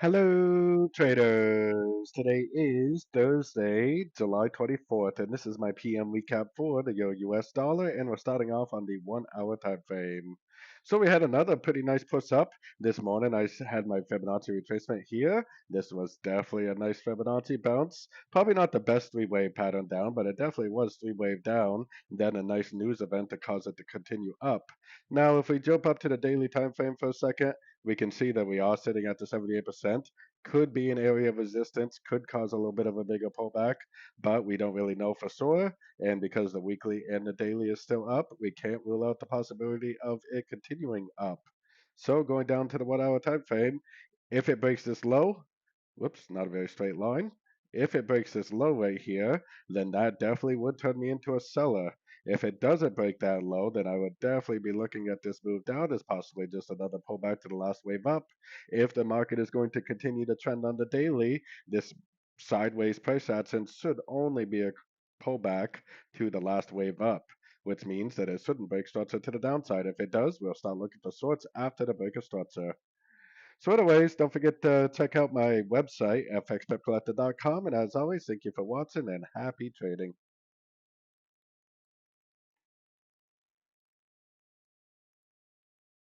Hello, traders. Today is Thursday, July 24th, and this is my PM recap for the Euro US dollar, and we're starting off on the 1 hour time frame. So we had another pretty nice push up this morning. Had my Fibonacci retracement here. This was definitely a nice Fibonacci bounce. Probably not the best three-wave pattern down, but it definitely was three-wave down. Then a nice news event to cause it to continue up. Now, if we jump up to the daily time frame for a second, we can see that we are sitting at the 78%. Could be an area of resistance, could cause a little bit of a bigger pullback, but we don't really know for sure. And because the weekly and the daily is still up, we can't rule out the possibility of it continuing up. So going down to the 1 hour time frame, if it breaks this low, whoops, not a very straight line. If it breaks this low right here, then that definitely would turn me into a seller. If it doesn't break that low, then I would definitely be looking at this move down as possibly just another pullback to the last wave up. If the market is going to continue to trend on the daily, this sideways price action should only be a pullback to the last wave up, which means that it shouldn't break structure to the downside. If it does, we'll start looking for shorts after the break of structure. So, anyways, don't forget to check out my website, fxpipcollector.com. And as always, thank you for watching and happy trading.